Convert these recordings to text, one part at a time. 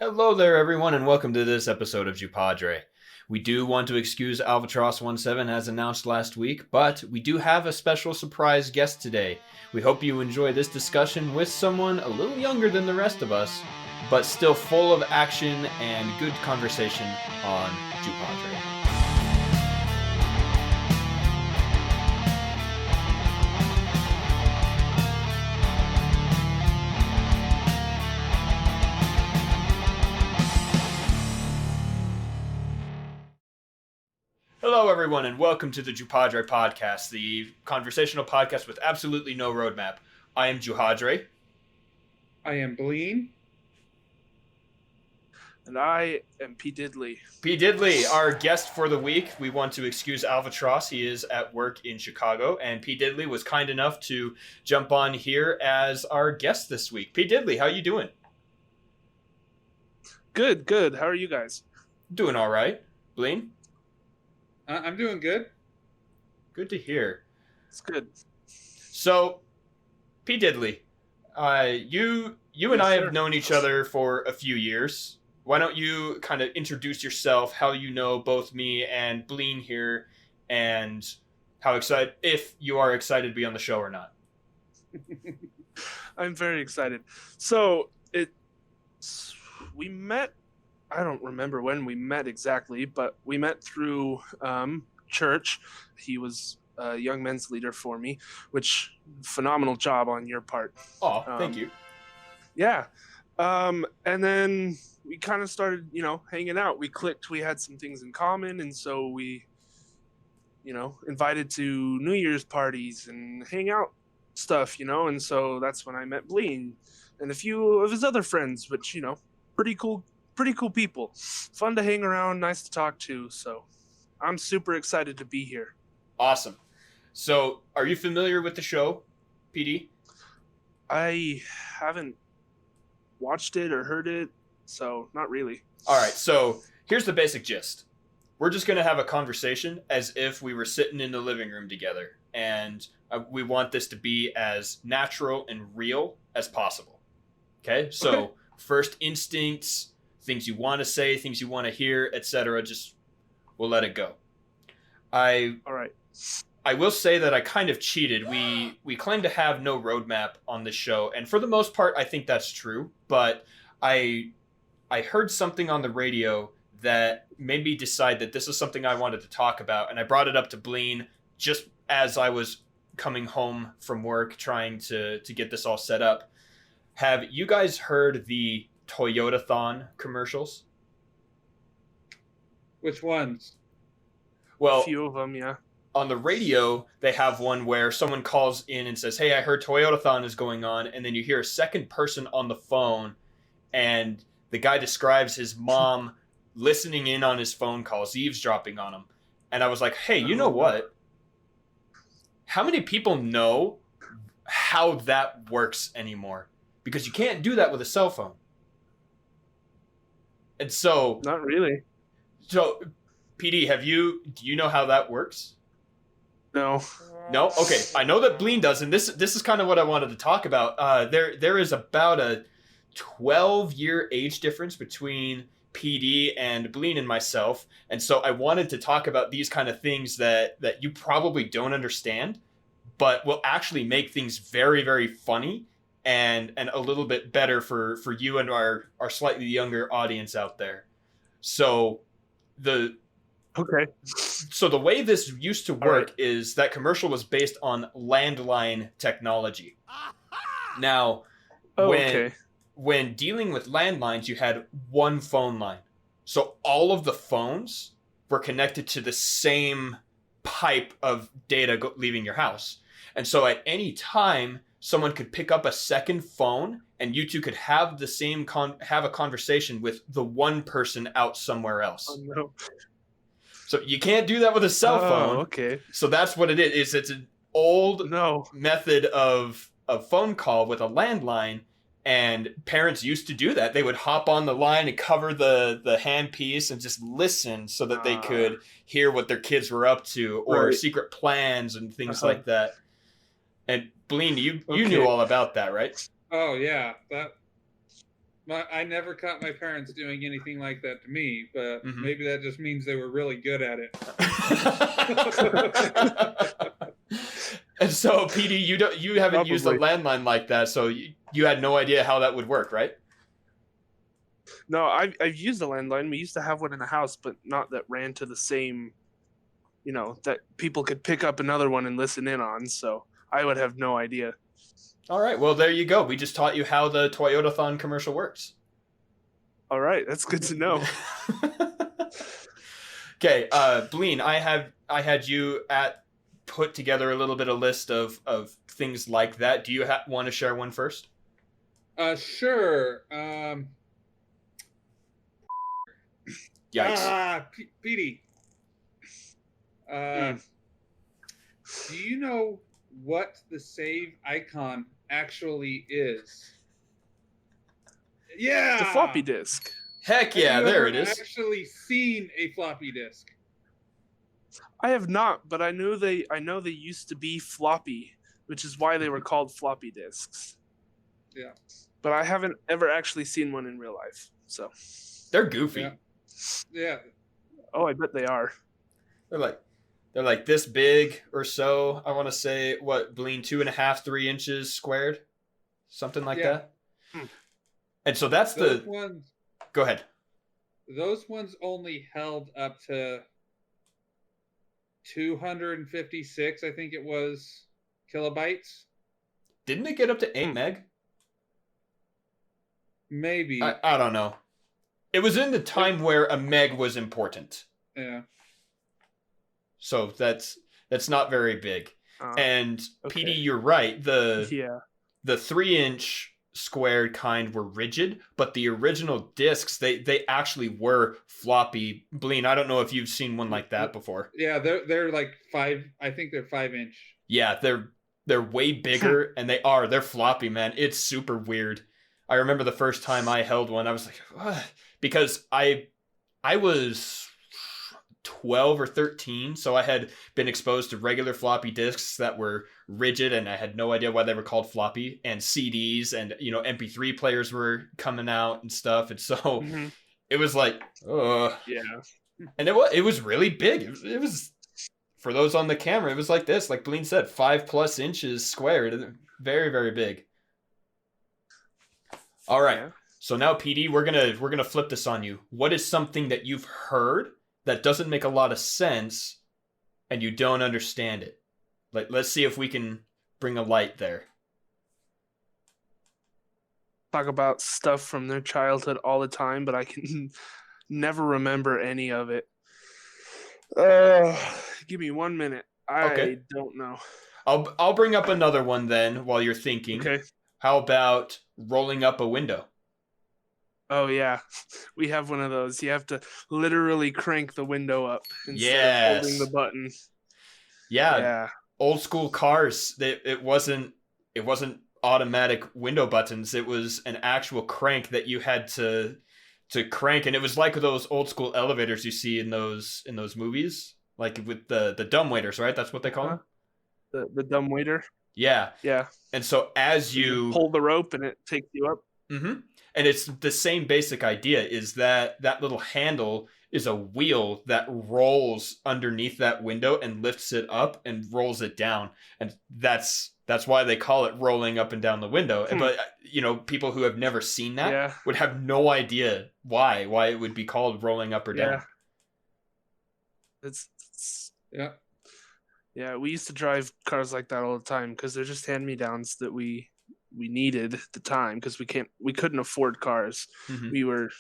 Hello there, everyone, and welcome to this episode of JuPodRe. We do want to excuse Alvatross 17 as announced last week, but we do have a special surprise guest today. We hope you enjoy this discussion with someone a little younger than the rest of us, but still full of action and good conversation on JuPodRe. Hello, everyone, and welcome to the JuPodRe podcast, the conversational podcast with absolutely no roadmap. I am JuPodRe. I am Bleen. And I am Pdidly. Pdidly, our guest for the week. We want to excuse Alvatross. He is at work in Chicago, and Pdidly was kind enough to jump on here as our guest this week. Pdidly, how you doing? Good. How are you guys? Doing all right. Bleen? I'm doing good. Good to hear. It's good. So, Pdidly, you and I have known each other for a few years. Why don't you kind of introduce yourself, how you know both me and Bleen here, and how excited, if you are excited to be on the show or not. I'm very excited. So, we met, I don't remember when we met exactly, but we met through church. He was a young men's leader for me, which phenomenal job on your part. Oh, thank you. Yeah. And then we kind of started, hanging out. We clicked. We had some things in common. And so we, invited to New Year's parties and hang out stuff, And so that's when I met Bleen and a few of his other friends, which, pretty cool people. Fun to hang around. Nice to talk to. So I'm super excited to be here. Awesome. So are you familiar with the show, PD? I haven't watched it or heard it, so not really. All right, so here's the basic gist. We're just going to have a conversation as if we were sitting in the living room together, and we want this to be as natural and real as possible. Okay? So first instincts, things you want to say, things you want to hear, etc. Just we'll let it go. All right. I will say that I kind of cheated. We claim to have no roadmap on this show, and for the most part, I think that's true. But I heard something on the radio that made me decide that this is something I wanted to talk about, and I brought it up to Bleen just as I was coming home from work, trying to get this all set up. Have you guys heard the Toyota-thon commercials? Which ones? Well, a few of them, yeah. On the radio, they have one where someone calls in and says, "Hey, I heard Toyota-thon is going on," and then you hear a second person on the phone, and the guy describes his mom listening in on his phone calls, eavesdropping on him. And I was like, hey, you know what? How many people know how that works anymore? Because you can't do that with a cell phone. And so... Not really. So, PD, do you know how that works? No. No? Okay. I know that Bleen does, and this is kind of what I wanted to talk about. There is about a 12-year age difference between PD and Bleen and myself, and so I wanted to talk about these kind of things that you probably don't understand, but will actually make things very, very funny and a little bit better for you and our slightly younger audience out there. So the way this used to work is that commercial was based on landline technology. Now, when dealing with landlines, you had one phone line. So all of the phones were connected to the same pipe of data leaving your house. And so at any time, someone could pick up a second phone and you two could have the same have a conversation with the one person out somewhere else. Oh, no. So you can't do that with a cell phone. Okay. So that's what it is. It's an old method of phone call with a landline. And parents used to do that. They would hop on the line and cover the handpiece and just listen so that they could hear what their kids were up to, or secret plans and things like that. And Bleen, you knew all about that, right? Oh yeah, that I never caught my parents doing anything like that to me, but Mhm. maybe that just means they were really good at it. And so, PD, you haven't used a Probably. landline like that, so you had no idea how that would work, right? No, I've used a landline. We used to have one in the house, but not that ran to the same, that people could pick up another one and listen in on. So I would have no idea. All right, well, there you go. We just taught you how the Toyotathon commercial works. All right, that's good to know. Okay, Bleen, I had you put together a little bit of list of things like that. Do you want to share one first? Sure. Yikes. Petey. Do you know what the save icon actually is? Yeah, The floppy disk. Heck yeah, Have you there ever it is. actually seen a floppy disk? I have not, but I know they used to be floppy, which is why they were called floppy disks. Yeah. But I haven't ever actually seen one in real life. So They're goofy. Yeah. Oh, I bet they are. They're like this big or so. I want to say what, Bleen, 2.5, 3 inches squared, something like that. And so that's those ones. Go ahead. Those ones only held up to 256, I think it was, kilobytes. Didn't it get up to 8 meg? Maybe. I don't know. It was in the time where a meg was important. Yeah. So that's not very big. And okay. PD, you're right. The Yeah. 3-inch squared kind were rigid, but the original discs they actually were floppy. Bleen, I don't know if you've seen one like that before. Yeah, they're like 5. I think they're 5-inch. Yeah, they're way bigger, and they're floppy, man. It's super weird. I remember the first time I held one, I was like, what? Because I was 12 or 13, so I had been exposed to regular floppy disks that were rigid, and I had no idea why they were called floppy, and CDs and MP3 players were coming out and stuff, and so it was like, yeah. And it was really big. It was, for those on the camera, it was like this, like Bleen said, 5+ inches squared. Very, very big. All right. Yeah. So now, PD, we're gonna flip this on you. What is something that you've heard that doesn't make a lot of sense and you don't understand it? Let's see if we can bring a light there. Talk about stuff from their childhood all the time, but I can never remember any of it. Give me 1 minute. I don't know. I'll bring up another one then while you're thinking. Okay. How about rolling up a window? Oh, yeah. We have one of those. You have to literally crank the window up instead of holding the button. Yeah. Old school cars, it wasn't automatic window buttons. It was an actual crank that you had to crank, and it was like those old school elevators you see in those movies, like with the dumbwaiters, right? That's what they call them? The dumbwaiter? Yeah. Yeah. And so as you pull the rope and it takes you up. Mm-hmm. And it's the same basic idea, is that little handle is a wheel that rolls underneath that window and lifts it up and rolls it down. And that's why they call it rolling up and down the window. But, people who have never seen that would have no idea why it would be called rolling up or down. It's yeah. Yeah, we used to drive cars like that all the time because they're just hand-me-downs that we needed at the time because we couldn't afford cars. Mm-hmm. We were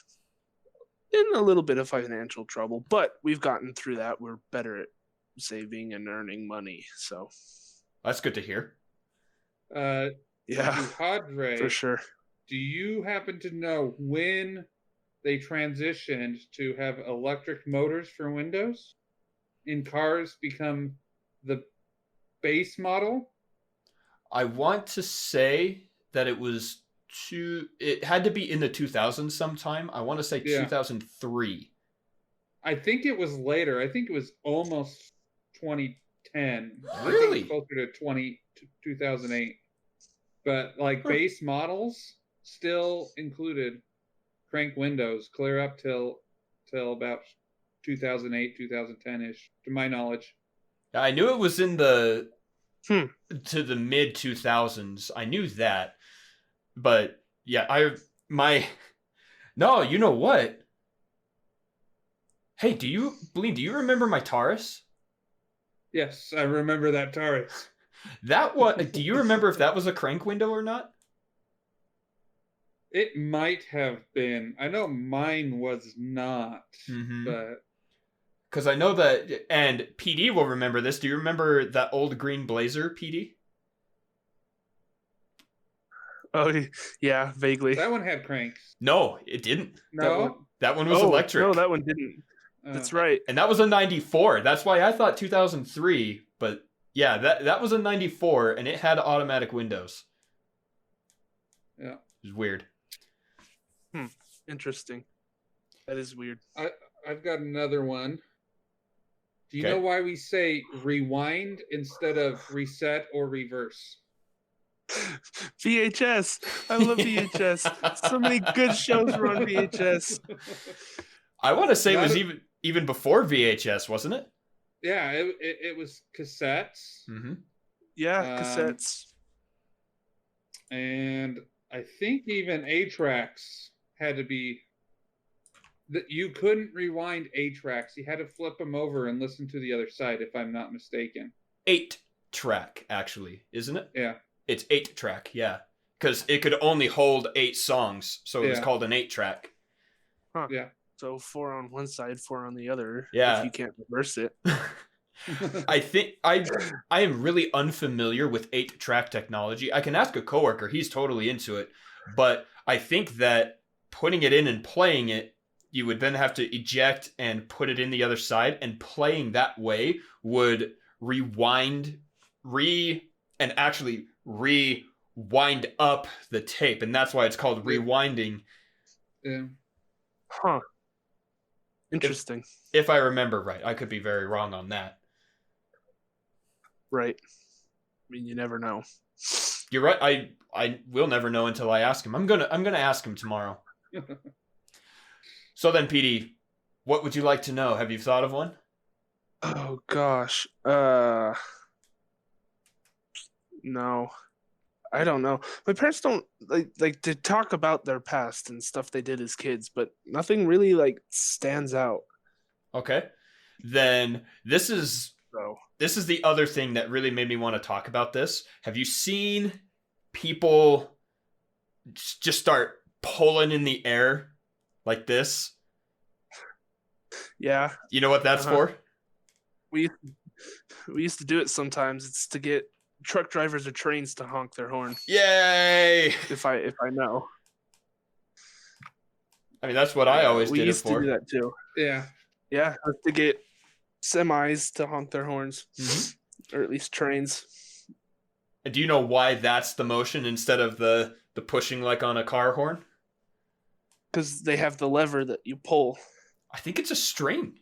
in a little bit of financial trouble, but we've gotten through that. We're better at saving and earning money, so that's good to hear. Yeah, JuPodRe, for sure. Do you happen to know when they transitioned to have electric motors for windows in cars become the base model? I want to say that it had to be in the 2000s sometime. I want to say 2003. I think it was later. I think it was almost 2010. Really? Closer to 2008. But base models still included crank windows clear up till about 2008, 2010-ish, to my knowledge. I knew it was in the Hmm. to the mid 2000s. I knew that, but yeah, no. You know what? Hey, do you remember my Taurus? Yes, I remember that Taurus. That was. Do you remember if that was a crank window or not? It might have been. I know mine was not, Mm-hmm. but Because I know that, and PD will remember this. Do you remember that old green Blazer, PD? Oh, yeah, vaguely. that one had cranks. No, it didn't. No, That one was Oh, electric. no, that one didn't. That's right. And that was a 94. That's why I thought 2003. But yeah, that was a 94, and it had automatic windows. Yeah. It was weird. Interesting. That is weird. I've got another one. Do you Okay. know why we say rewind instead of reset or reverse? VHS. I love VHS. So many good shows were on VHS. I want to say it was even before VHS, wasn't it? Yeah, it was cassettes. Mm-hmm. Yeah, cassettes. And I think even 8-tracks had to be that you couldn't rewind 8-tracks. You had to flip them over and listen to the other side, if I'm not mistaken. 8-track, actually, isn't it? Yeah. It's 8-track, yeah. Because it could only hold 8 songs, so it was called an 8-track. Huh. Yeah. So 4 on one side, 4 on the other. Yeah. If you can't reverse it. I think I am really unfamiliar with 8-track technology. I can ask a coworker; he's totally into it. But I think that putting it in and playing it, you would then have to eject and put it in the other side, and playing that way would rewind up the tape, and that's why it's called rewinding. Yeah. Huh. Interesting. If I remember right, I could be very wrong on that. Right. I mean, you never know. You're right. I will never know until I ask him. I'm gonna ask him tomorrow. So then, PD, what would you like to know? Have you thought of one? Oh gosh. No. I don't know. My parents don't like to talk about their past and stuff they did as kids, but nothing really like stands out. Okay. Then this is the other thing that really made me want to talk about this. Have you seen people just start pulling in the air like this? Yeah. You know what that's for? We used to do it sometimes. It's to get truck drivers or trains to honk their horn. Yay! If I know. I mean, that's what I always did it for. We used to do that too. Yeah. Yeah, to get semis to honk their horns, Mm-hmm. or at least trains. And do you know why that's the motion instead of the pushing like on a car horn? Because they have the lever that you pull. I think it's a string.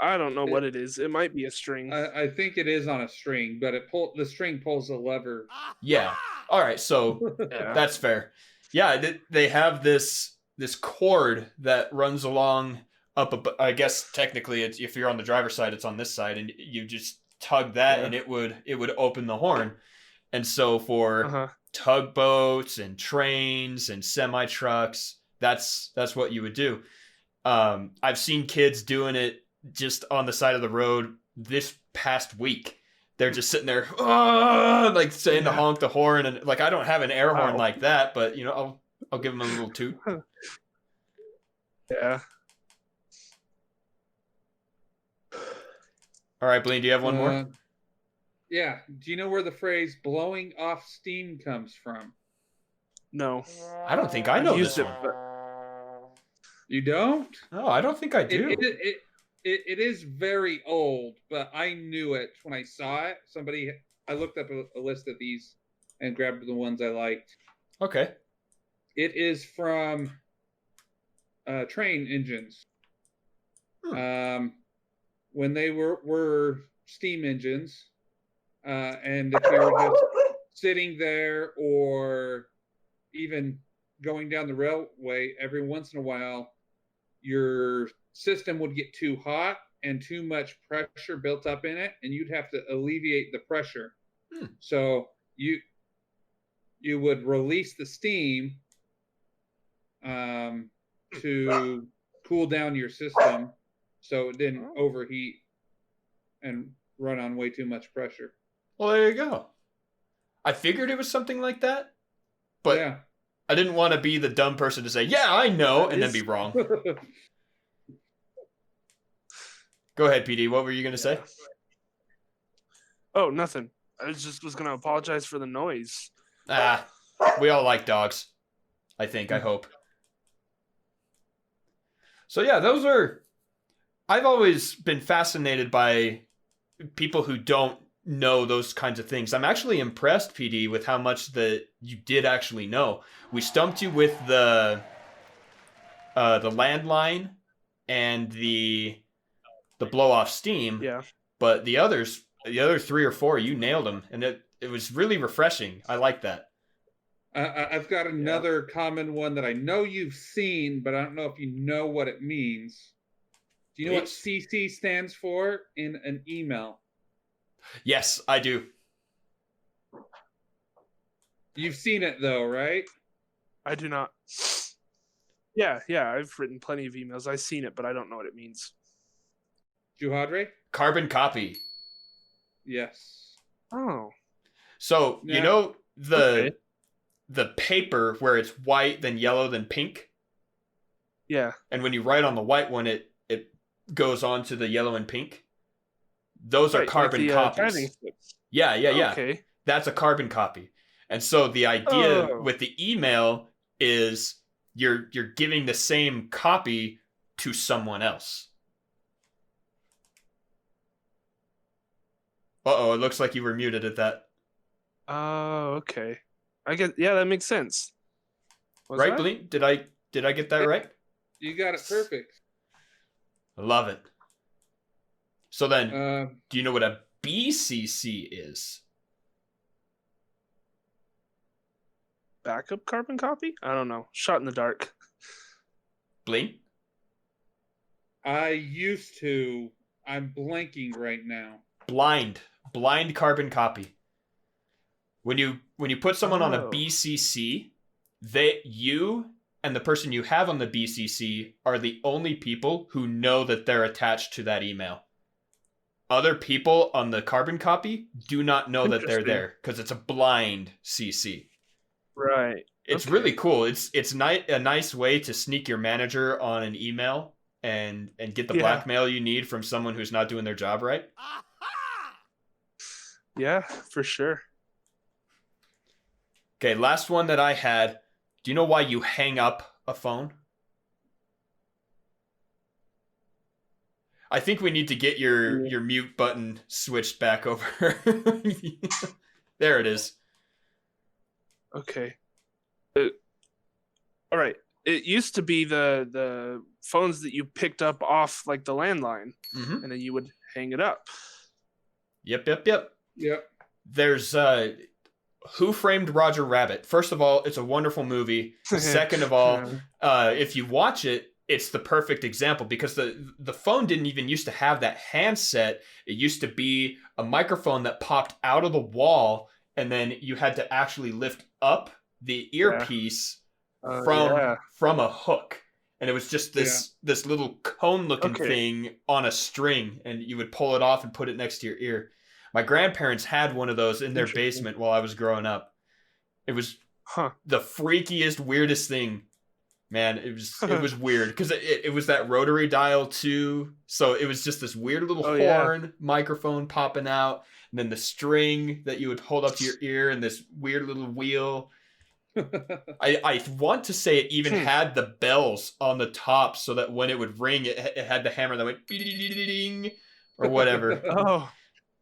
I don't know what it is. It might be a string. I think it is on a string, but the string pulls a lever. Yeah. All right. So that's fair. Yeah, they have this cord that runs along up. I guess technically, if you're on the driver's side, it's on this side, and you just tug that, and it would open the horn. And so for tugboats and trains and semi trucks, that's what you would do. I've seen kids doing it just on the side of the road this past week. They're just sitting there, like saying to honk the horn, and like I don't have an air horn like that, but you know, I'll give them a little toot. Yeah. All right, Blaine, do you have one more? Yeah. Do you know where the phrase "blowing off steam" comes from? No. I don't think I know this one. You don't? No, I don't think I do. It is very old, but I knew it when I saw it. I looked up a list of these and grabbed the ones I liked. Okay. It is from train engines. When they were steam engines, and if you were just sitting there or even going down the railway, every once in a while, your system would get too hot and too much pressure built up in it, and you'd have to alleviate the pressure. So you would release the steam to cool down your system so it didn't overheat and run on way too much pressure. Well, there you go. I figured it was something like that, but yeah. I didn't want to be the dumb person to say, yeah, I know, and then be wrong. Go ahead, PD. What were you going to say? Oh, nothing. I just was going to apologize for the noise. We all like dogs. I think, I hope. So yeah, those are... I've always been fascinated by people who don't know those kinds of things. I'm actually impressed, PD, with how much that you did actually know. We stumped you with the landline and the blow off steam. Yeah. But the other 3 or 4, you nailed them, and it was really refreshing. I like that. I've got another common one that I know you've seen, but I don't know if you know what it means. Do you know what CC stands for in an email? Yes, I do. You've seen it though, right? I do not. Yeah, I've written plenty of emails. I've seen it, but I don't know what it means. JuPodRe? Carbon copy. Yes. Oh. So, Yeah. you know the paper where it's white, then yellow, then pink? Yeah. And when you write on the white one, it goes on to the yellow and pink? Those are carbon copies. Yeah. Okay. That's a carbon copy. And so the idea with the email is you're giving the same copy to someone else. Uh-oh, it looks like you were muted at that. Oh, okay. I get. Yeah, that makes sense. Right, Bleen? Did I get that right? You got it perfect. I love it. So then, do you know what a BCC is? Backup carbon copy? I don't know. Shot in the dark. Bleen? I used to. I'm blanking right now. Blind carbon copy. When you put someone on a BCC, you and the person you have on the BCC are the only people who know that they're attached to that email. Other people on the carbon copy do not know that they're there because it's a blind CC. Right. It's really cool. It's a nice way to sneak your manager on an email and get the blackmail you need from someone who's not doing their job right. Yeah, for sure. Okay, last one that I had. Do you know why you hang up a phone? I think we need to get your mute button switched back over. There it is. Okay. All right. It used to be the phones that you picked up off like the landline, and then you would hang it up. Yep. There's Who Framed Roger Rabbit? First of all, it's a wonderful movie. Second of all, if you watch it, it's the perfect example because the phone didn't even used to have that handset. It used to be a microphone that popped out of the wall, and then you had to actually lift up the earpiece from a hook. And it was just this little cone-looking thing on a string, and you would pull it off and put it next to your ear. My grandparents had one of those in their basement while I was growing up. It was the freakiest, weirdest thing. Man, it was weird because it was that rotary dial too. So it was just this weird little horn microphone popping out, and then the string that you would hold up to your ear, and this weird little wheel. I want to say it even had the bells on the top so that when it would ring, it had the hammer that went ding or whatever.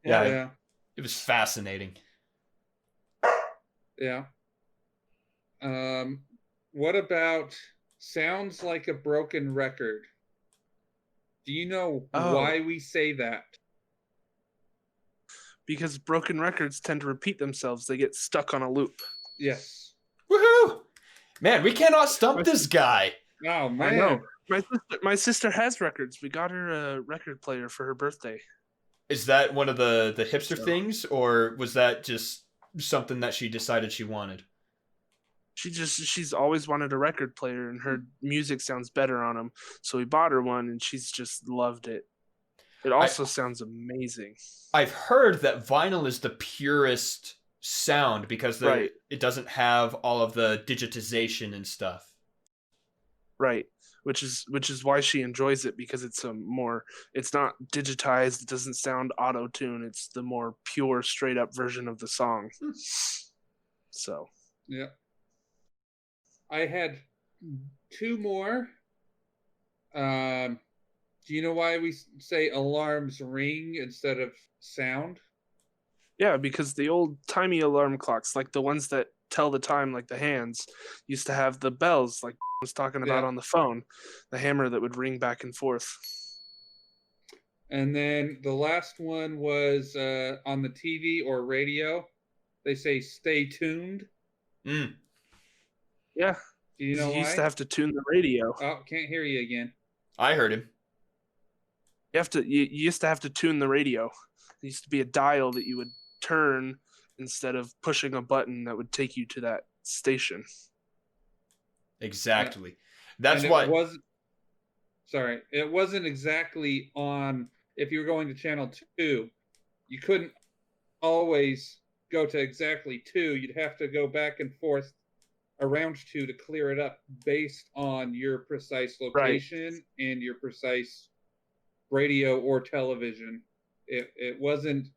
Yeah. It was fascinating. Yeah. What about sounds like a broken record? Do you know why we say that? Because broken records tend to repeat themselves. They get stuck on a loop. Yes. Woohoo! Man, we cannot stump this guy. Oh man, I know. My sister has records. We got her a record player for her birthday. Is that one of the hipster So- things, or was that just something that she decided she wanted? She's always wanted a record player, and her music sounds better on them. So we bought her one, and she's just loved it. It also sounds amazing. I've heard that vinyl is the purest sound because Right. it doesn't have all of the digitization and stuff. Right. Which is why she enjoys it, because it's it's not digitized, it doesn't sound auto-tune, it's the more pure, straight up version of the song. So yeah. I had two more. Do you know why we say alarms ring instead of sound? yeah, because the old timey alarm clocks, like the ones that tell the time, like the hands, used to have the bells, like I was talking about Yeah. on the phone, the hammer that would ring back and forth. And then the last one was on the TV or radio. They say stay tuned. Mm. Yeah. Do you know You why? used to have to tune the radio. Oh, can't hear you again. I heard him. You used to have to tune the radio. There used to be a dial that you would turn instead of pushing a button that would take you to that station. Exactly. Yeah. That's and why. It wasn't exactly on. If you were going to channel 2, you couldn't always go to exactly 2. You'd have to go back and forth around 2 to clear it up based on your precise location and your precise radio or television. It wasn't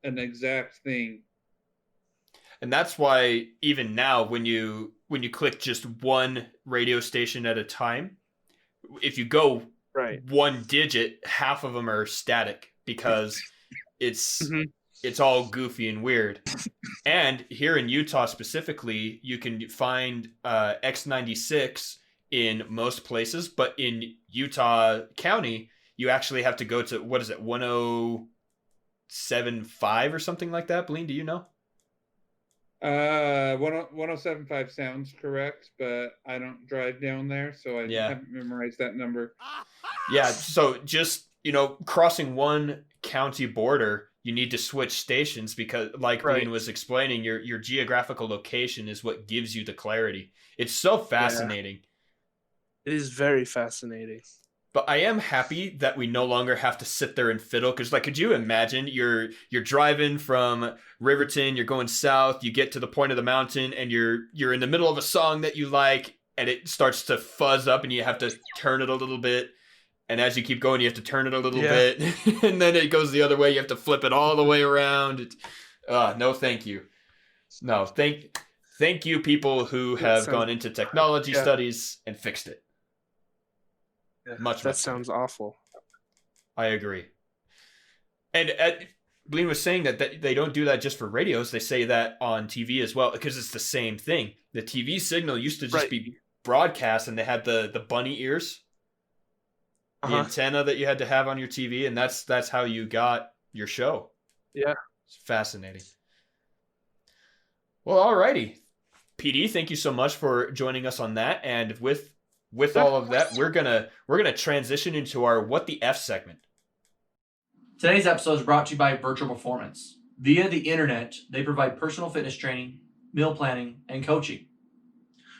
an exact thing. And that's why even now when you click just one radio station at a time, if you go one digit, half of them are static because it's all goofy and weird. And here in Utah specifically, you can find X96 in most places, but in Utah County, you actually have to go to, what is it, 1075 or something like that? Blaine, do you know? 1075 sounds correct, but I don't drive down there, so I haven't memorized that number. Yeah, so just, crossing one county border, you need to switch stations because, like Blaine was explaining, your geographical location is what gives you the clarity. It's so fascinating. Yeah. It is very fascinating. But I am happy that we no longer have to sit there and fiddle, because, like, could you imagine you're driving from Riverton, you're going south, you get to the point of the mountain, and you're in the middle of a song that you like, and it starts to fuzz up, and you have to turn it a little bit, and as you keep going, you have to turn it a little bit, and then it goes the other way. You have to flip it all the way around. No, thank you. No, thank you, people who have gone into technology studies and fixed it. Yeah, much sounds awful. I agree. And Blaine was saying that they don't do that just for radios. They say that on TV as well, because it's the same thing. The TV signal used to just be broadcast, and they had the bunny ears, the antenna that you had to have on your TV, and that's how you got your show. Yeah. It's fascinating. Well, alrighty. PD, thank you so much for joining us on that. And with all of that, we're gonna transition into our What the F segment. Today's episode is brought to you by Virtual Performance. Via the internet, they provide personal fitness training, meal planning, and coaching.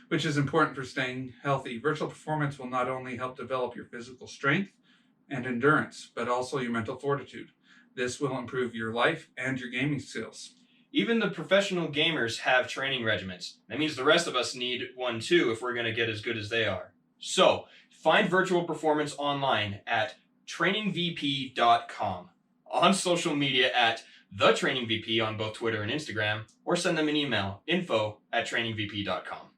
Which is important for staying healthy. Virtual Performance will not only help develop your physical strength and endurance, but also your mental fortitude. This will improve your life and your gaming skills. Even the professional gamers have training regimens. That means the rest of us need one too if we're going to get as good as they are. So, find Virtual Performance online at trainingvp.com, on social media at TheTrainingVP on both Twitter and Instagram, or send them an email, info@trainingvp.com.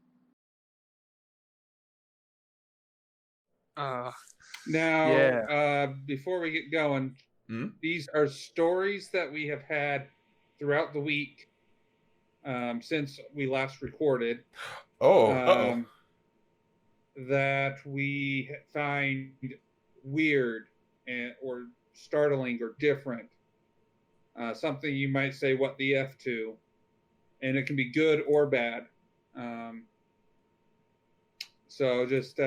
Before we get going, these are stories that we have had throughout the week since we last recorded. That we find weird or startling or different. Something you might say, what the F to? And it can be good or bad. So just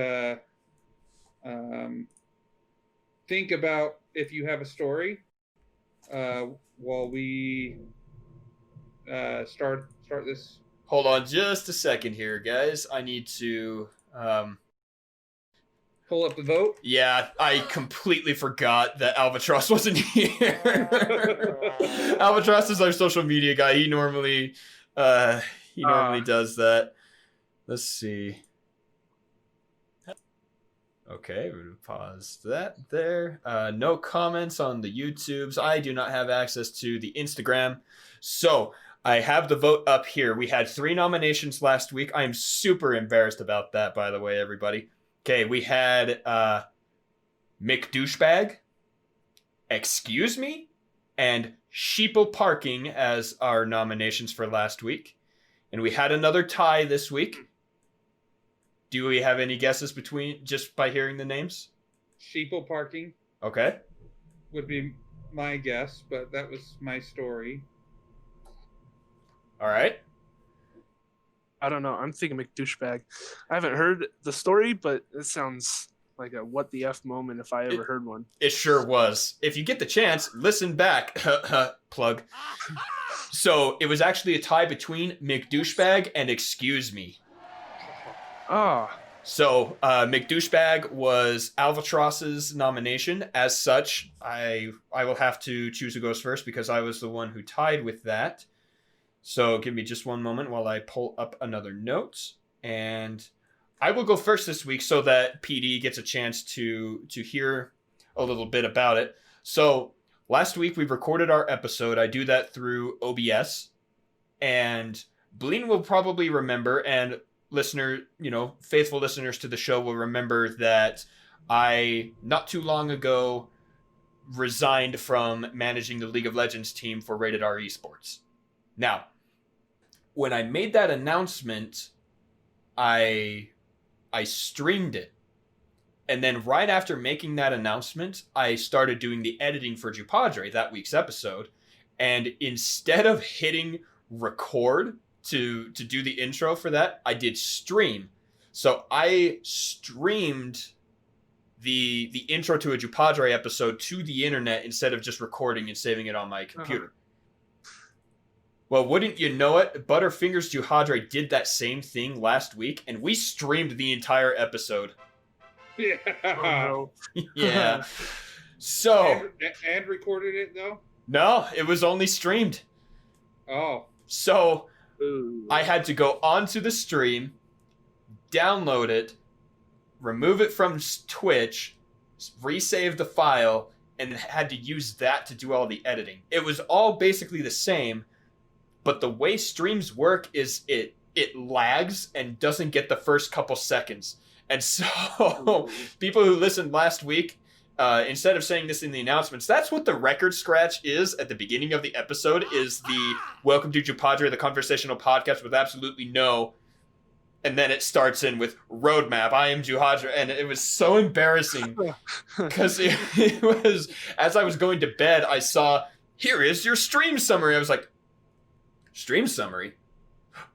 think about if you have a story while we start this. Hold on just a second here, guys. I need to Pull up the vote. Yeah, I completely forgot that Alvatross wasn't here. Alvatross is our social media guy. He normally does that. Let's see. Okay, we're gonna pause that there. No comments on the YouTubes. I do not have access to the Instagram. So I have the vote up here. We had 3 nominations last week. I am super embarrassed about that, by the way, everybody. Okay, we had McDouchebag, Excuse Me, and Sheeple Parking as our nominations for last week. And we had another tie this week. Do we have any guesses between just by hearing the names? Sheeple Parking. Okay. Would be my guess, but that was my story. All right. I don't know. I'm thinking McDouchebag. I haven't heard the story, but it sounds like a what the F moment if I ever heard one. It sure was. If you get the chance, listen back. Plug. So it was actually a tie between McDouchebag and Excuse Me. Ah. So McDouchebag was Alvatross's nomination. As such, I will have to choose who goes first because I was the one who tied with that. So give me just one moment while I pull up another note. And I will go first this week so that PD gets a chance to hear a little bit about it. So last week we recorded our episode. I do that through OBS. And Bleen will probably remember, and faithful listeners to the show will remember that I, not too long ago, resigned from managing the League of Legends team for Rated R Esports. Now, when I made that announcement, I streamed it. And then right after making that announcement, I started doing the editing for JuPodRe, that week's episode. And instead of hitting record to do the intro for that, I did stream. So I streamed the intro to a JuPodRe episode to the internet instead of just recording and saving it on my computer. Uh-huh. Well, wouldn't you know it, Butterfingers JuPodRe did that same thing last week, and we streamed the entire episode. Yeah. Oh, no. Yeah. So. And recorded it, though? No, it was only streamed. Oh. So, Ooh. I had to go onto the stream, download it, remove it from Twitch, resave the file, and had to use that to do all the editing. It was all basically the same, but the way streams work is it lags and doesn't get the first couple seconds. And so people who listened last week, instead of saying this in the announcements, that's what the record scratch is at the beginning of the episode, is the Welcome to JuPodRe, the conversational podcast with absolutely no. And then it starts in with roadmap. I am JuPodRe. And it was so embarrassing because it was, as I was going to bed, I saw, here is your stream summary. I was like, stream summary?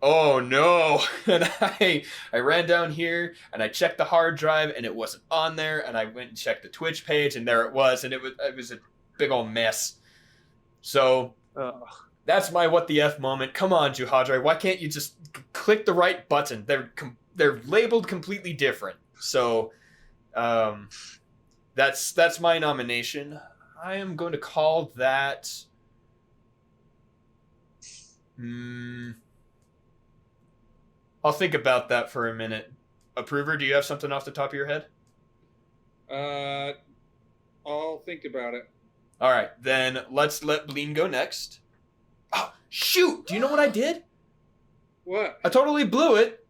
Oh no. And I ran down here and I checked the hard drive and it wasn't on there, and I went and checked the Twitch page and there it was, and it was a big old mess. So that's my what the F moment. Come on, JuPodRe, why can't you just click the right button? They're labeled completely different. So that's my nomination. I am going to call that I'll think about that for a minute. Approver, do you have something off the top of your head? I'll think about it. All right, then let's let Bleen go next. Oh, shoot! Do you know what I did? What? I totally blew it.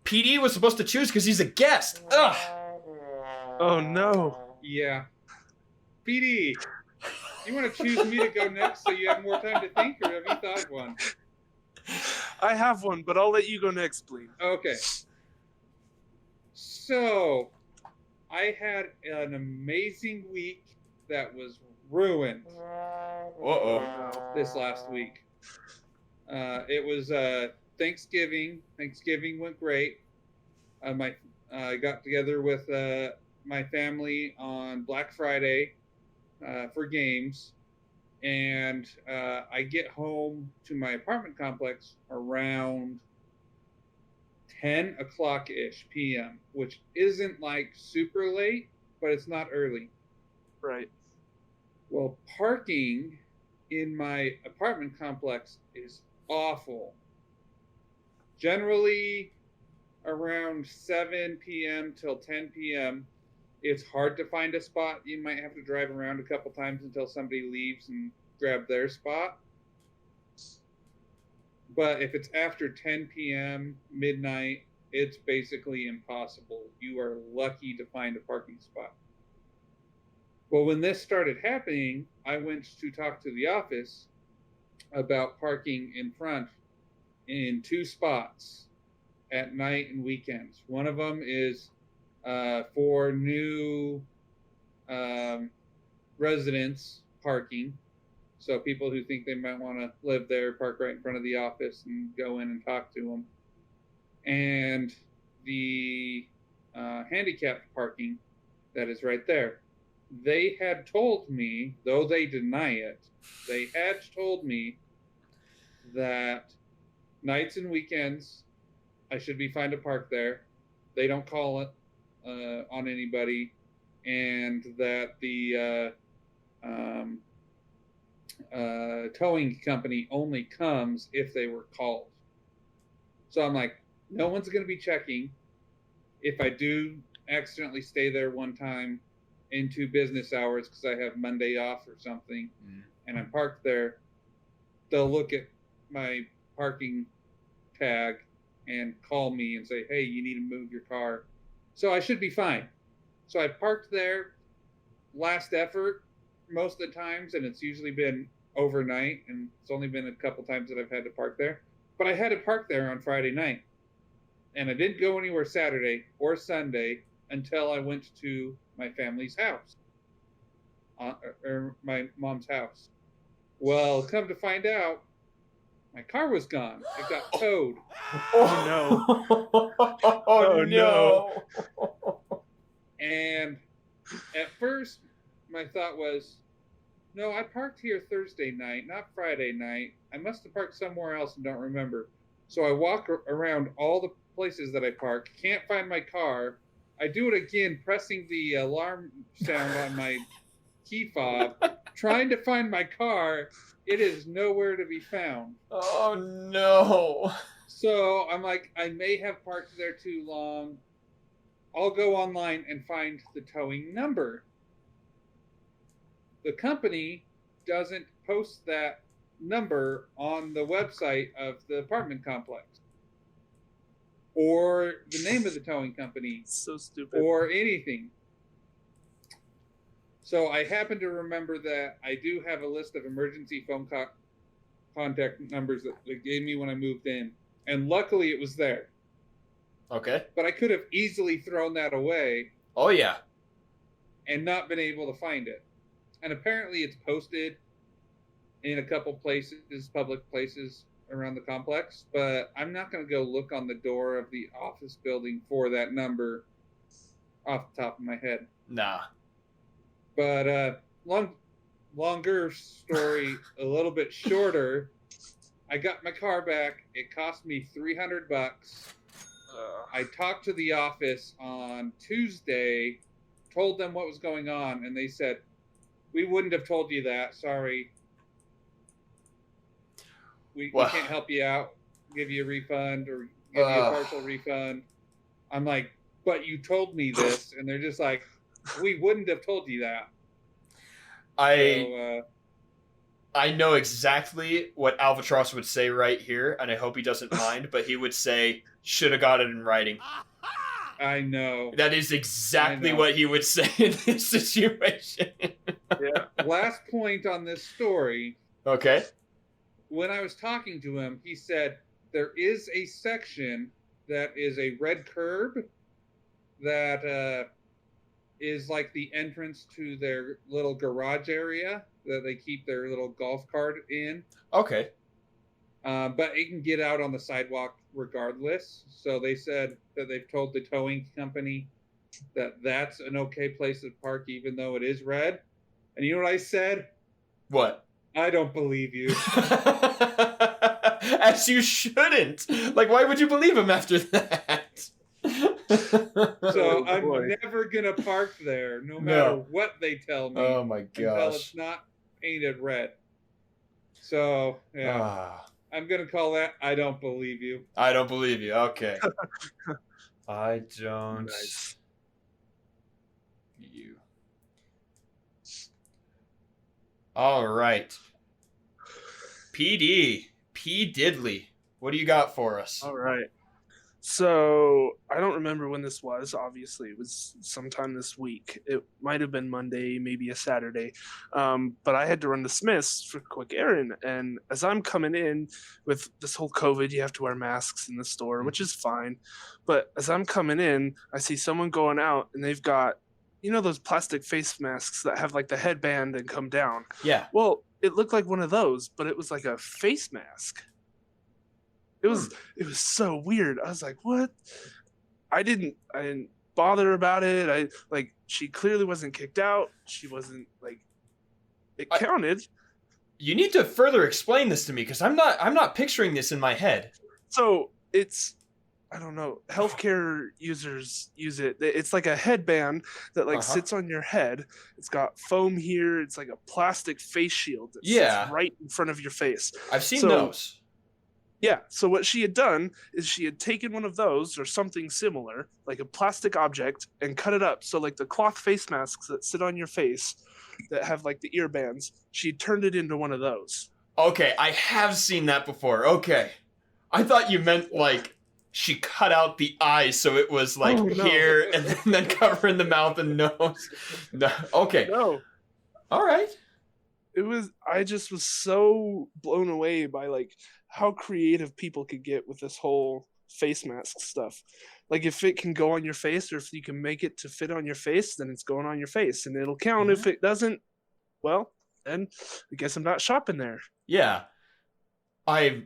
PD was supposed to choose because he's a guest. Ugh. Oh no. Yeah. PD, you want to choose me to go next so you have more time to think, or have you thought of one? I have one, but I'll let you go next, please. Okay. So, I had an amazing week that was ruined Uh-oh. this last week. It was Thanksgiving. Thanksgiving went great. I got together with my family on Black Friday for games, and I get home to my apartment complex around 10 o'clock ish p.m., which isn't like super late, but it's not early. Right. Well, parking in my apartment complex is awful. Generally, around 7 p.m. till 10 p.m., it's hard to find a spot. You might have to drive around a couple times until somebody leaves and grab their spot. But if it's after 10 p.m., midnight, it's basically impossible. You are lucky to find a parking spot. Well, when this started happening, I went to talk to the office about parking in front in 2 spots at night and weekends. One of them is for new residents parking. So people who think they might want to live there, park right in front of the office and go in and talk to them. And the handicapped parking that is right there. They had told me, though they deny it, they had told me that nights and weekends I should be fine to park there. They don't call it on anybody, and that the towing company only comes if they were called. So I'm like, no one's going to be checking. If I do accidentally stay there one time into business hours because I have Monday off or something, and I'm parked there, they'll look at my parking tag and call me and say, hey, you need to move your car. So I should be fine. So I parked there, last effort most of the times, and it's usually been overnight, and it's only been a couple times that I've had to park there. But I had to park there on Friday night. And I didn't go anywhere Saturday or Sunday until I went to my family's house, or my mom's house. Well, come to find out, my car was gone. It got towed. Oh no. Oh no. And at first, my thought was, no, I parked here Thursday night, not Friday night. I must have parked somewhere else and don't remember. So I walk around all the places that I park, can't find my car. I do it again, pressing the alarm sound on my key fob, trying to find my car. It is nowhere to be found. Oh no. So I'm like, I may have parked there too long. I'll go online and find the towing number. The company doesn't post that number on the website of the apartment complex, or the name of the towing company, So stupid. or anything. So I happen to remember that I do have a list of emergency phone contact numbers that they gave me when I moved in, and luckily it was there. Okay. But I could have easily thrown that away Oh yeah. and not been able to find it. And apparently it's posted in a couple places, public places around the complex, but I'm not going to go look on the door of the office building for that number off the top of my head. Nah. But longer story, a little bit shorter. I got my car back. It cost me $300. I talked to the office on Tuesday, told them what was going on, and they said, we wouldn't have told you that. Sorry. We can't help you out, give you a refund, or give you a partial refund. I'm like, but you told me this. And they're just like, we wouldn't have told you that. I know exactly what Alvatross would say right here, and I hope he doesn't mind, but he would say, should have got it in writing. I know. That is exactly what he would say in this situation. Yeah. Last point on this story. Okay. When I was talking to him, he said there is a section that is a red curb that is like the entrance to their little garage area that they keep their little golf cart in. Okay. But it can get out on the sidewalk regardless. So they said that they've told the towing company that that's an okay place to park, even though it is red. And you know what I said? What? I don't believe you. As you shouldn't. Like, why would you believe him after that? So I'm boy. never gonna park there, no matter No. what they tell me, Oh my until gosh. it's not painted red. So yeah, Ah, I'm gonna call that I don't believe you. I don't believe you. Okay. I don't Nice. you. All right. Pdidly. What do you got for us? All right. So I don't remember when this was. Obviously, it was sometime this week. It might have been Monday, maybe a Saturday. But I had to run to Smith's for a quick errand. And as I'm coming in with this whole COVID, you have to wear masks in the store, which is fine. But as I'm coming in, I see someone going out and they've got, you know, those plastic face masks that have like the headband and come down. Yeah. Well, it looked like one of those, but it was like a face mask. It was so weird. I was like, what? I didn't bother about it. She clearly wasn't kicked out. She wasn't like it counted. You need to further explain this to me because I'm not picturing this in my head. So it's, I don't know, healthcare users use it. It's like a headband that like sits on your head. It's got foam here. It's like a plastic face shield that sits right in front of your face. I've seen those. Yeah, so what she had done is she had taken one of those or something similar, like a plastic object, and cut it up. So like the cloth face masks that sit on your face that have like the ear bands, she turned it into one of those. Okay, I have seen that before. Okay. I thought you meant like she cut out the eyes so it was like here and then covering the mouth and nose. No. Okay. No. All right. I just was so blown away by like how creative people could get with this whole face mask stuff. Like if it can go on your face or if you can make it to fit on your face, then it's going on your face and it'll count. If it doesn't, well, then I guess I'm not shopping there. Yeah. I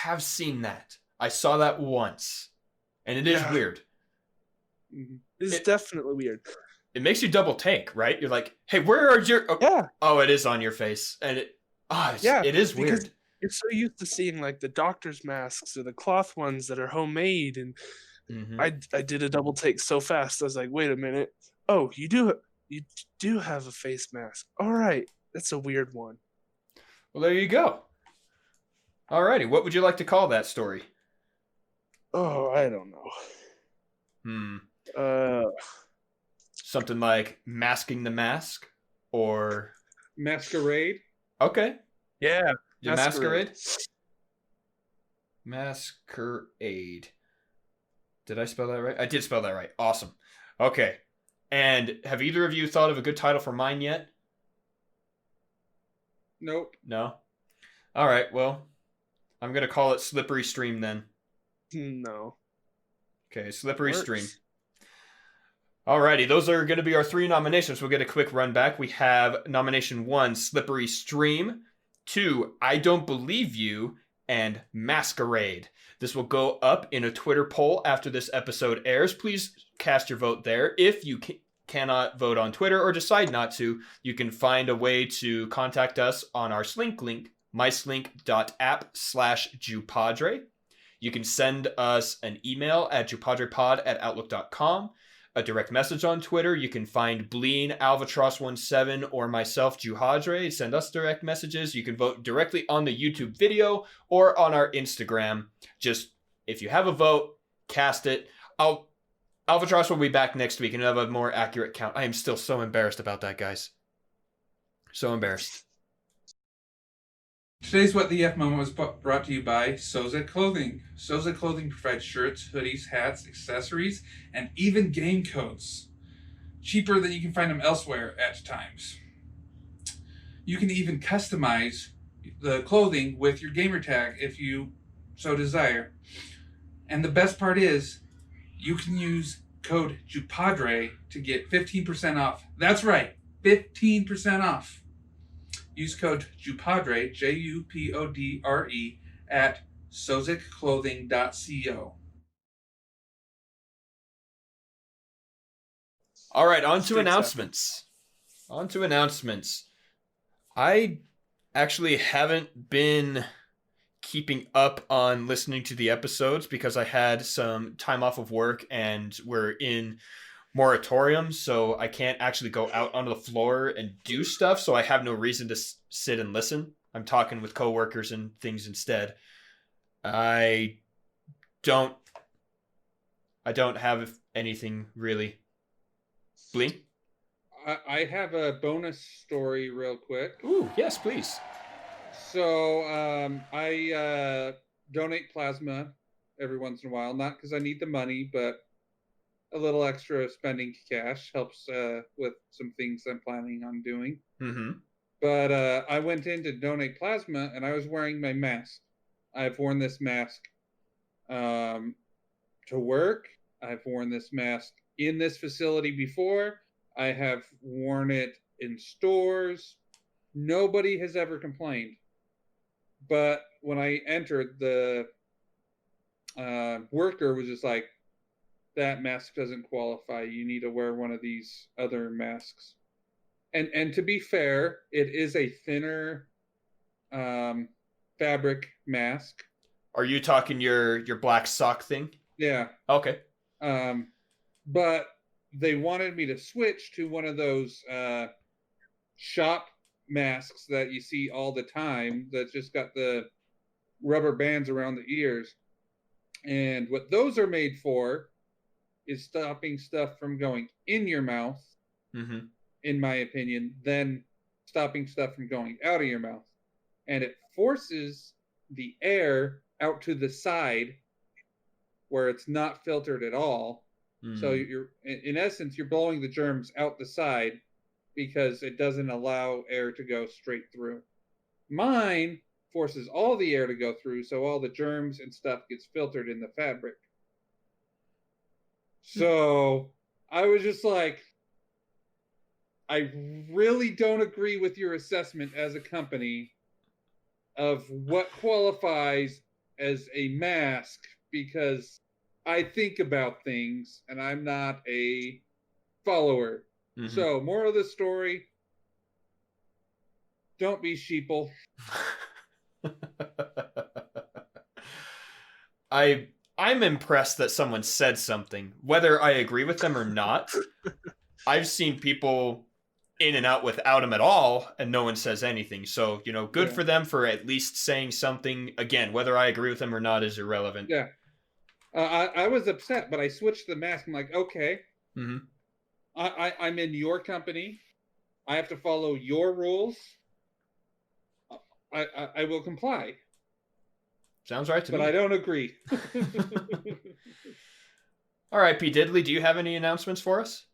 have seen that. I saw that once. And it is weird. It's definitely weird. It makes you double take, right? You're like, hey, where are your... Oh, it is on your face. And it is weird. You're so used to seeing like the doctor's masks or the cloth ones that are homemade. And I did a double take so fast. I was like, wait a minute. Oh, you do have a face mask. All right. That's a weird one. Well, there you go. Alrighty. What would you like to call that story? Oh, I don't know. Something like Masking the Mask or Masquerade. Okay. Yeah. Masquerade. Masquerade. Did I spell that right? I did spell that right. Awesome. Okay. And have either of you thought of a good title for mine yet? Nope. No? All right. Well, I'm going to call it Slippery Stream then. No. Okay. Slippery Stream. Alrighty, those are going to be our 3 nominations. We'll get a quick run back. We have nomination 1, Slippery Stream, 2, I Don't Believe You, and Masquerade. This will go up in a Twitter poll after this episode airs. Please cast your vote there. If you cannot vote on Twitter or decide not to, you can find a way to contact us on our Slink link, myslink.app/JuPodRe. You can send us an email at JuPodRePod@outlook.com. A direct message on Twitter. You can find Bleen, Alvatross17, or myself, JuPodRe. Send us direct messages. You can vote directly on the YouTube video or on our Instagram. Just, if you have a vote, cast it. Alvatross will be back next week and have a more accurate count. I am still so embarrassed about that, guys. So embarrassed. Today's What the F moment was brought to you by Soesic Clothing. Soesic Clothing provides shirts, hoodies, hats, accessories, and even game codes. Cheaper than you can find them elsewhere at times. You can even customize the clothing with your gamer tag if you so desire. And the best part is, you can use code JuPodRe to get 15% off. That's right, 15% off. Use code JuPodRe, JuPodRe, at soesicclothing.co. All right, on to Street announcements. On to announcements. I actually haven't been keeping up on listening to the episodes because I had some time off of work and we're in moratorium, so I can't actually go out onto the floor and do stuff, so I have no reason to sit and listen. I'm talking with coworkers and things instead. I don't have anything really. Blee? I have a bonus story real quick. Ooh, yes, please. So I donate plasma every once in a while, not because I need the money, but a little extra spending cash helps with some things I'm planning on doing. Mm-hmm. But I went in to donate plasma, and I was wearing my mask. I've worn this mask to work. I've worn this mask in this facility before. I have worn it in stores. Nobody has ever complained. But when I entered, the worker was just like, that mask doesn't qualify. You need to wear one of these other masks. And to be fair, it is a thinner fabric mask. Are you talking your black sock thing? Yeah. Okay. But they wanted me to switch to one of those shop masks that you see all the time that just got the rubber bands around the ears. And what those are made for is stopping stuff from going in your mouth, in my opinion, then stopping stuff from going out of your mouth. And it forces the air out to the side where it's not filtered at all. So you're, in essence, you're blowing the germs out the side because it doesn't allow air to go straight through. Mine forces all the air to go through, so all the germs and stuff gets filtered in the fabric. So I was just like, I really don't agree with your assessment as a company of what qualifies as a mask, because I think about things and I'm not a follower. So, moral of the story, don't be sheeple. I'm impressed that someone said something, whether I agree with them or not. I've seen people in and out without them at all, and no one says anything. So, good for them for at least saying something. Again, whether I agree with them or not is irrelevant. Yeah. I was upset, but I switched the mask. I'm like, okay, I'm in your company. I have to follow your rules. I will comply. Sounds right to me. But I don't agree. All right, Pdidly, do you have any announcements for us?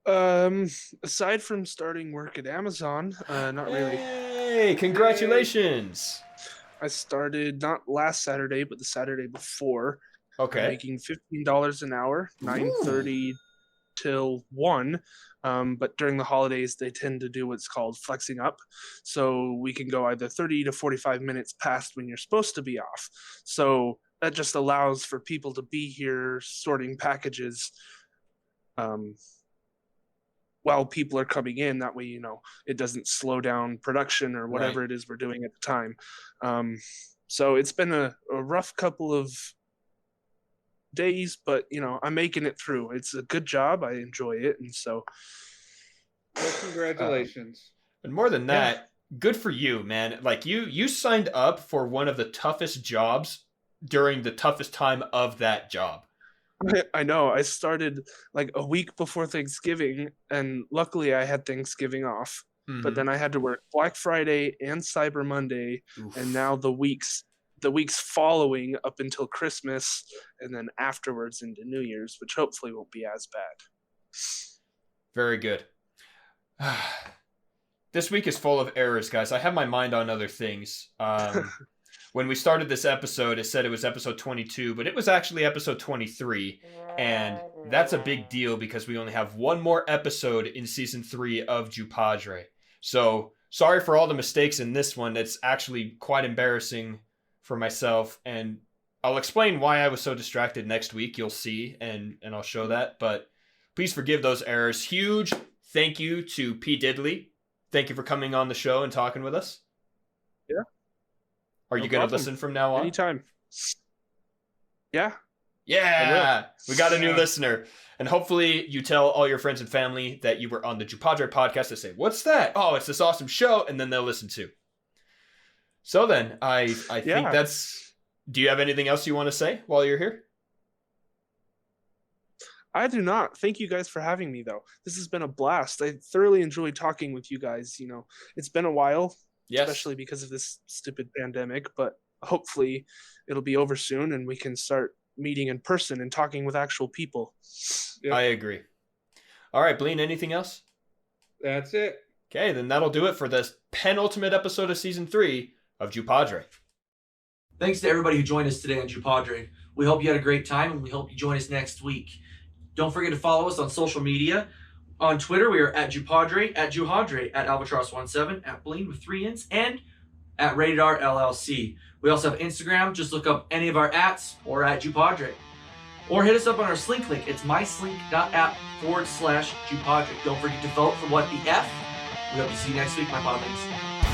Aside from starting work at Amazon, not really. Hey, congratulations! I started not last Saturday, but the Saturday before. Okay. Making $15 an hour, 9:30 till 1. But during the holidays, they tend to do what's called flexing up. So we can go either 30 to 45 minutes past when you're supposed to be off. So that just allows for people to be here sorting packages while people are coming in. That way, it doesn't slow down production or whatever it is we're doing at the time. So it's been a rough couple of days, but I'm making it through. It's a good job. I enjoy it, and so well, congratulations. And more than that, good for you, man. Like you signed up for one of the toughest jobs during the toughest time of that job. I know. I started like a week before Thanksgiving, and luckily I had Thanksgiving off. But then I had to work Black Friday and Cyber Monday. Oof. And now the weeks following up until Christmas, and then afterwards into New Year's, which hopefully won't be as bad. Very good. This week is full of errors, guys. I have my mind on other things. When we started this episode, it said it was episode 22, but it was actually episode 23. And that's a big deal because we only have one more episode in season 3 of JuPodRe. So sorry for all the mistakes in this one. It's actually quite embarrassing for myself, and I'll explain why I was so distracted next week. You'll see, and I'll show that. But please forgive those errors. Huge thank you to Pdidly. Thank you for coming on the show and talking with us. Yeah. Are you going to listen from now on? Anytime. Yeah. Yeah. We got a new listener. And hopefully you tell all your friends and family that you were on the JuPodRe podcast to say, what's that? Oh, it's this awesome show. And then they'll listen too. So then I think that's... Do you have anything else you want to say while you're here? I do not. Thank you guys for having me, though. This has been a blast. I thoroughly enjoyed talking with you guys. You know, it's been a while, especially because of this stupid pandemic, but hopefully it'll be over soon and we can start meeting in person and talking with actual people. Yep. I agree. All right, Bleen, anything else? That's it. Okay, then that'll do it for this penultimate episode of Season 3 of JuPodRe. Thanks to everybody who joined us today on JuPodRe. We hope you had a great time, and we hope you join us next week. Don't forget to follow us on social media. On Twitter, we are at JuPodRe, at JuPodRe, at Alvatross17, at Bleen with 3 N's, and at Rated R LLC. We also have Instagram. Just look up any of our ats or at JuPodRe. Or hit us up on our Slink link. It's myslink.app/JuPodRe. Don't forget to vote for What the F. We hope to see you next week, my podlings.